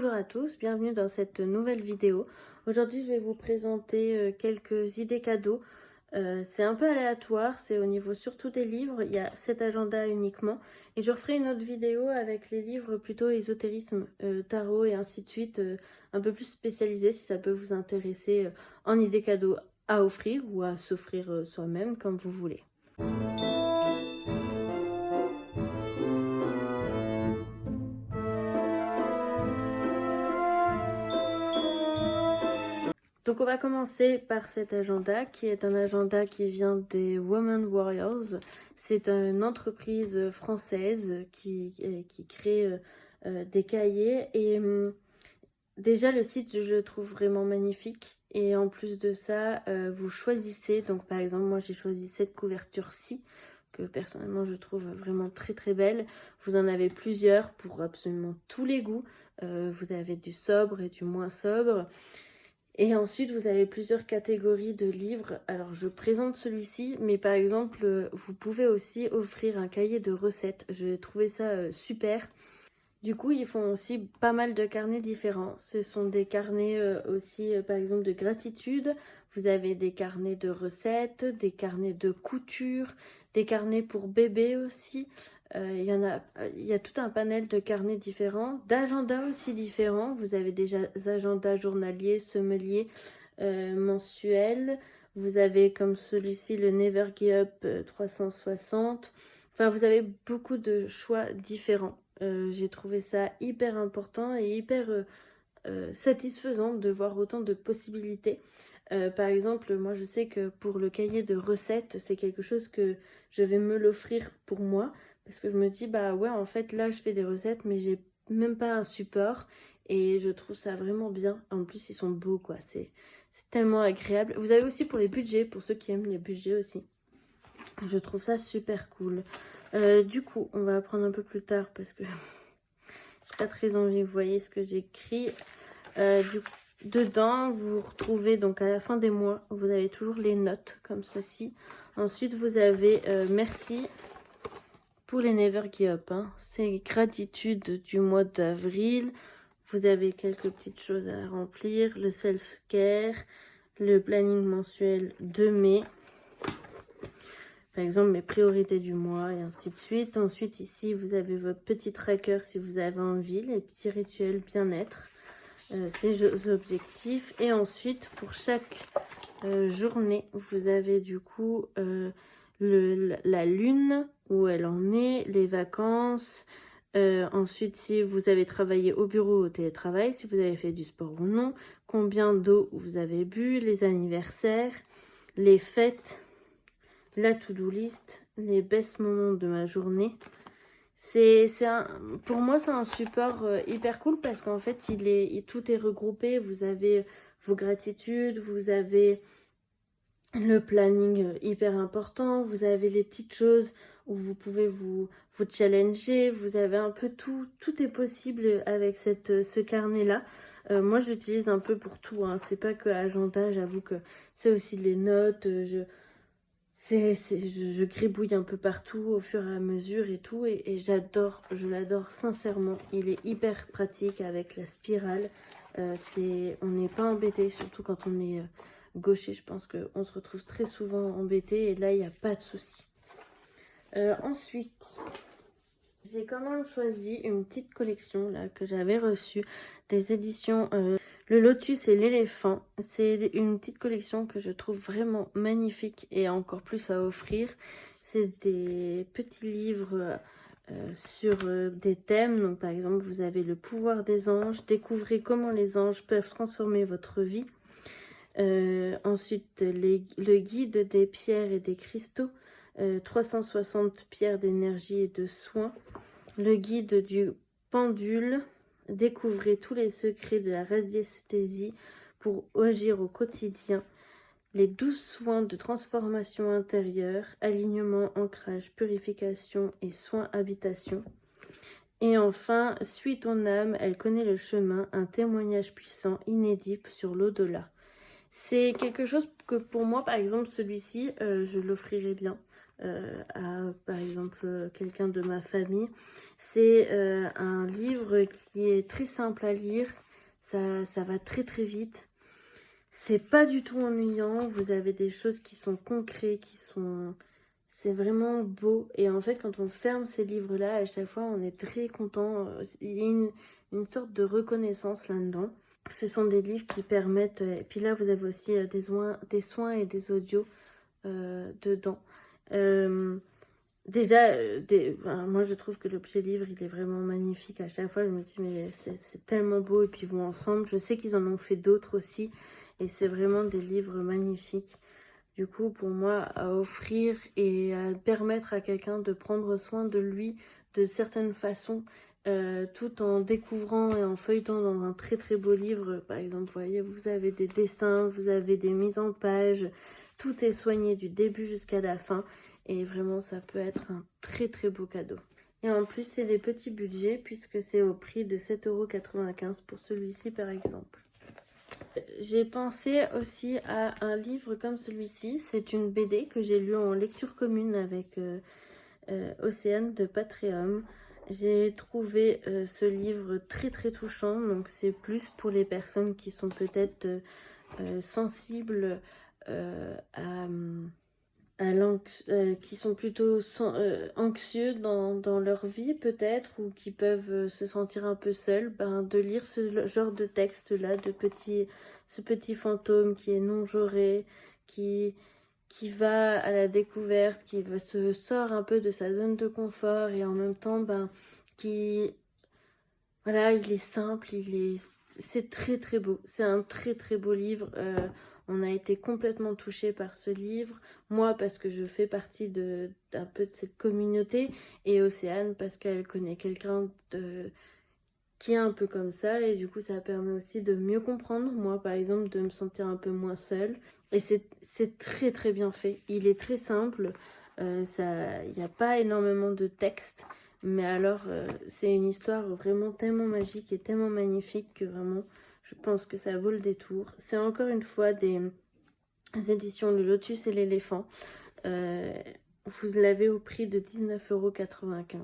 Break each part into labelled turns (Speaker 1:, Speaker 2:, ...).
Speaker 1: Bonjour à tous, bienvenue dans cette nouvelle vidéo. Aujourd'hui je vais vous présenter quelques idées cadeaux. C'est un peu aléatoire, c'est au niveau surtout des livres, il y a cet agenda uniquement. Et je referai une autre vidéo avec les livres plutôt ésotérisme, tarot et ainsi de suite, un peu plus spécialisés si ça peut vous intéresser en idées cadeaux à offrir ou à s'offrir soi-même comme vous voulez. Donc on va commencer par cet agenda qui est un agenda qui vient des Women Warriors. C'est une entreprise française qui crée des cahiers et déjà le site je le trouve vraiment magnifique. Et en plus de ça, vous choisissez, donc par exemple moi j'ai choisi cette couverture-ci que personnellement je trouve vraiment très très belle. Vous en avez plusieurs pour absolument tous les goûts. Vous avez du sobre et du moins sobre. Et ensuite, vous avez plusieurs catégories de livres. Alors, je présente celui-ci, mais par exemple, vous pouvez aussi offrir un cahier de recettes. J'ai trouvé ça super. Du coup, ils font aussi pas mal de carnets différents. Ce sont des carnets aussi, par exemple, de gratitude. Vous avez des carnets de recettes, des carnets de couture, des carnets pour bébés aussi. Il y a tout un panel de carnets différents, d'agendas aussi différents. Vous avez des agendas journaliers, semeliers, mensuels. Vous avez comme celui-ci le Never Give Up 360. Enfin, vous avez beaucoup de choix différents. J'ai trouvé ça hyper important et hyper satisfaisant de voir autant de possibilités. Par exemple, moi je sais que pour le cahier de recettes, c'est quelque chose que je vais me l'offrir pour moi. Parce que je me dis, bah ouais, en fait, là, je fais des recettes, mais j'ai même pas un support. Et je trouve ça vraiment bien. En plus, ils sont beaux, quoi. C'est tellement agréable. Vous avez aussi pour les budgets, pour ceux qui aiment les budgets aussi. Je trouve ça super cool. Du coup, on va prendre un peu plus tard parce que j'ai pas très envie. Vous voyez ce que j'écris. Dedans, vous retrouvez donc à la fin des mois, vous avez toujours les notes comme ceci. Ensuite, vous avez merci. Pour les Never Give Up, hein. C'est gratitude du mois d'avril. Vous avez quelques petites choses à remplir. Le self-care, le planning mensuel de mai. Par exemple, mes priorités du mois et ainsi de suite. Ensuite, ici, vous avez votre petit tracker si vous avez envie. Les petits rituels bien-être. Ces objectifs. Et ensuite, pour chaque journée, vous avez du coup la lune, où elle en est, les vacances, ensuite si vous avez travaillé au bureau ou au télétravail, si vous avez fait du sport ou non, combien d'eau vous avez bu, les anniversaires, les fêtes, la to-do list, les best moments de ma journée. Pour moi c'est un support hyper cool parce qu'en fait tout est regroupé. Vous avez vos gratitudes, vous avez le planning hyper important, vous avez les petites choses où vous pouvez vous challenger, vous avez un peu tout est possible avec ce carnet là. Moi j'utilise un peu pour tout, hein. C'est pas que agenda, j'avoue que c'est aussi les notes, je gribouille un peu partout au fur et à mesure et tout, et j'adore, je l'adore sincèrement. Il est hyper pratique avec la spirale. On n'est pas embêté, surtout quand on est gaucher. Je pense qu'on se retrouve très souvent embêté et là il n'y a pas de souci. Ensuite, j'ai quand même choisi une petite collection là que j'avais reçue des éditions Le Lotus et l'éléphant. C'est une petite collection que je trouve vraiment magnifique et encore plus à offrir. C'est des petits livres sur des thèmes. Donc par exemple, vous avez le pouvoir des anges. Découvrez comment les anges peuvent transformer votre vie. Ensuite, le guide des pierres et des cristaux. 360 pierres d'énergie et de soins. Le guide du pendule. Découvrez tous les secrets de la radiesthésie pour agir au quotidien. Les 12 soins de transformation intérieure, alignement, ancrage, purification et soins habitation. Et enfin, suis ton âme, elle connaît le chemin, un témoignage puissant, inédit sur l'au-delà. C'est quelque chose que pour moi, par exemple, celui-ci, je l'offrirais bien. à, par exemple, quelqu'un de ma famille. C'est un livre qui est très simple à lire, ça va très très vite. C'est pas du tout ennuyant, vous avez des choses qui sont concrètes, c'est vraiment beau. Et en fait, quand on ferme ces livres-là, à chaque fois, on est très content. Il y a une sorte de reconnaissance là-dedans. Ce sont des livres qui permettent... et puis là, vous avez aussi des soins et des audios dedans. Déjà, moi je trouve que l'objet livre, il est vraiment magnifique. À chaque fois, je me dis, mais c'est tellement beau. Et puis ils vont ensemble. Je sais qu'ils en ont fait d'autres aussi. Et c'est vraiment des livres magnifiques. Du coup, pour moi, à offrir et à permettre à quelqu'un de prendre soin de lui de certaines façons, tout en découvrant et en feuilletant dans un très très beau livre. Par exemple, vous voyez, vous avez des dessins, vous avez des mises en page. Tout est soigné du début jusqu'à la fin. Et vraiment, ça peut être un très très beau cadeau. Et en plus, c'est des petits budgets puisque c'est au prix de 7,95 € pour celui-ci par exemple. J'ai pensé aussi à un livre comme celui-ci. C'est une BD que j'ai lue en lecture commune avec Océane de Patreon. J'ai trouvé ce livre très très touchant. Donc c'est plus pour les personnes qui sont peut-être sensibles qui sont plutôt anxieux dans leur vie peut-être, ou qui peuvent se sentir un peu seuls, de lire ce genre de texte-là, ce petit fantôme qui est non-genré, qui va à la découverte, se sort un peu de sa zone de confort, et en même temps, voilà, il est simple, c'est très très beau. C'est un très très beau livre. On a été complètement touchés par ce livre. Moi, parce que je fais partie d'un peu de cette communauté. Et Océane, parce qu'elle connaît quelqu'un qui est un peu comme ça. Et du coup, ça permet aussi de mieux comprendre. Moi, par exemple, de me sentir un peu moins seule. Et c'est très très bien fait. Il est très simple. Il n'y a pas énormément de texte. Mais alors, c'est une histoire vraiment tellement magique et tellement magnifique que vraiment, je pense que ça vaut le détour. C'est encore une fois des éditions Le Lotus et l'éléphant. Vous l'avez au prix de 19,95 €.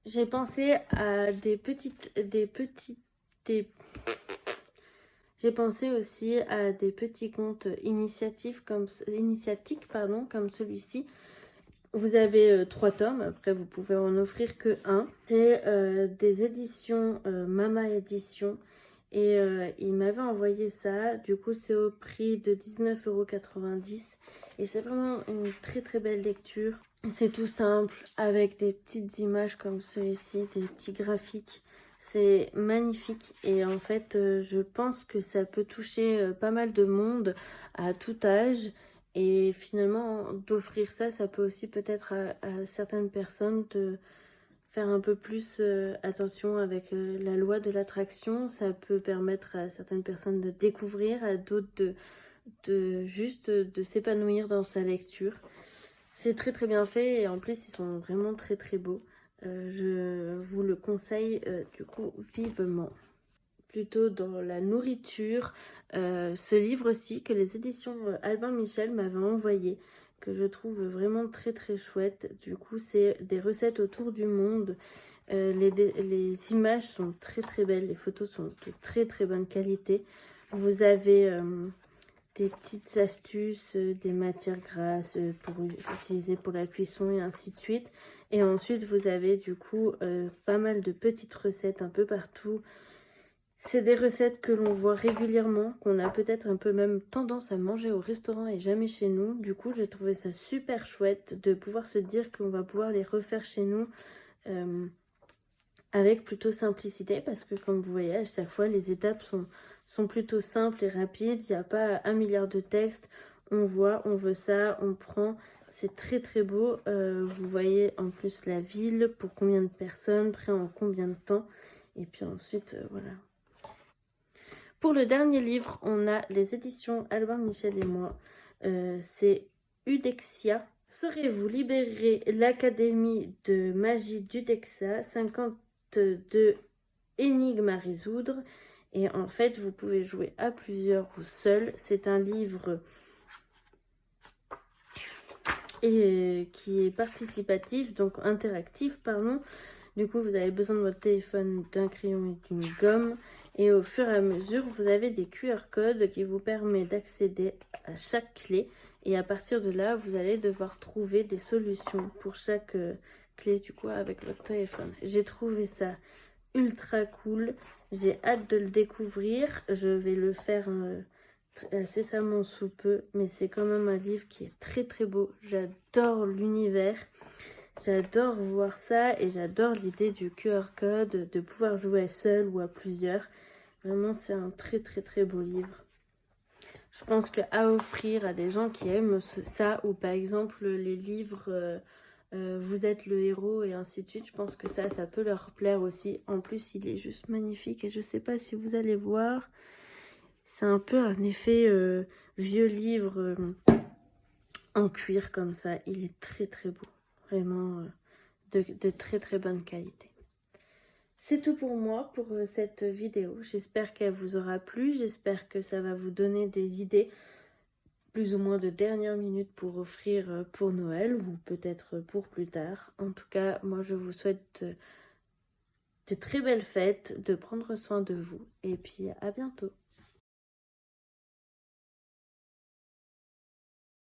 Speaker 1: J'ai pensé à j'ai pensé aussi à des petits contes initiatiques comme celui-ci. Vous avez 3 tomes, après vous pouvez en offrir que un. C'est des éditions Mama Édition. Et il m'avait envoyé ça. Du coup, c'est au prix de 19,90 €. Et c'est vraiment une très très belle lecture. C'est tout simple, avec des petites images comme celui-ci, des petits graphiques. C'est magnifique. Et en fait, je pense que ça peut toucher pas mal de monde à tout âge. Et finalement, d'offrir ça, ça peut aussi peut-être à certaines personnes de faire un peu plus attention avec la loi de l'attraction. Ça peut permettre à certaines personnes de découvrir, à d'autres juste de s'épanouir dans sa lecture. C'est très très bien fait et en plus ils sont vraiment très très beaux. Je vous le conseille du coup vivement. Plutôt dans la nourriture, ce livre-ci que les éditions Albin Michel m'avaient envoyé, que je trouve vraiment très très chouette. Du coup, c'est des recettes autour du monde. Les images sont très très belles, les photos sont de très très bonne qualité. Vous avez des petites astuces, des matières grasses pour utiliser pour la cuisson et ainsi de suite. Et ensuite, vous avez du coup pas mal de petites recettes un peu partout. C'est des recettes que l'on voit régulièrement, qu'on a peut-être un peu même tendance à manger au restaurant et jamais chez nous. Du coup, j'ai trouvé ça super chouette de pouvoir se dire qu'on va pouvoir les refaire chez nous avec plutôt simplicité. Parce que comme vous voyez, à chaque fois, les étapes sont plutôt simples et rapides. Il n'y a pas 1 milliard de textes. On voit, on veut ça, on prend. C'est très très beau. Vous voyez en plus la ville, pour combien de personnes, prêt en combien de temps. Et puis ensuite, voilà. Pour le dernier livre, on a les éditions Albin Michel et moi. C'est Udexia. Saurez-vous libérer l'Académie de magie d'Udexia, 52 énigmes à résoudre. Et en fait, vous pouvez jouer à plusieurs ou seul. C'est un livre et qui est participatif, donc interactif, pardon. Du coup, vous avez besoin de votre téléphone, d'un crayon et d'une gomme. Et au fur et à mesure, vous avez des QR codes qui vous permettent d'accéder à chaque clé. Et à partir de là, vous allez devoir trouver des solutions pour chaque clé, du coup, avec votre téléphone. J'ai trouvé ça ultra cool. J'ai hâte de le découvrir. Je vais le faire incessamment sous peu. Mais c'est quand même un livre qui est très très beau. J'adore l'univers. J'adore voir ça et j'adore l'idée du QR code, de pouvoir jouer seul ou à plusieurs. Vraiment, c'est un très très très beau livre. Je pense qu'à offrir à des gens qui aiment ça, ou par exemple les livres Vous êtes le héros et ainsi de suite, je pense que ça peut leur plaire aussi. En plus, il est juste magnifique et je sais pas si vous allez voir. C'est un peu un effet vieux livre en cuir comme ça. Il est très très beau. Vraiment de très très bonne qualité. C'est tout pour moi pour cette vidéo. J'espère qu'elle vous aura plu. J'espère que ça va vous donner des idées plus ou moins de dernière minute pour offrir pour Noël ou peut-être pour plus tard. En tout cas, moi je vous souhaite de très belles fêtes, de prendre soin de vous et puis à bientôt.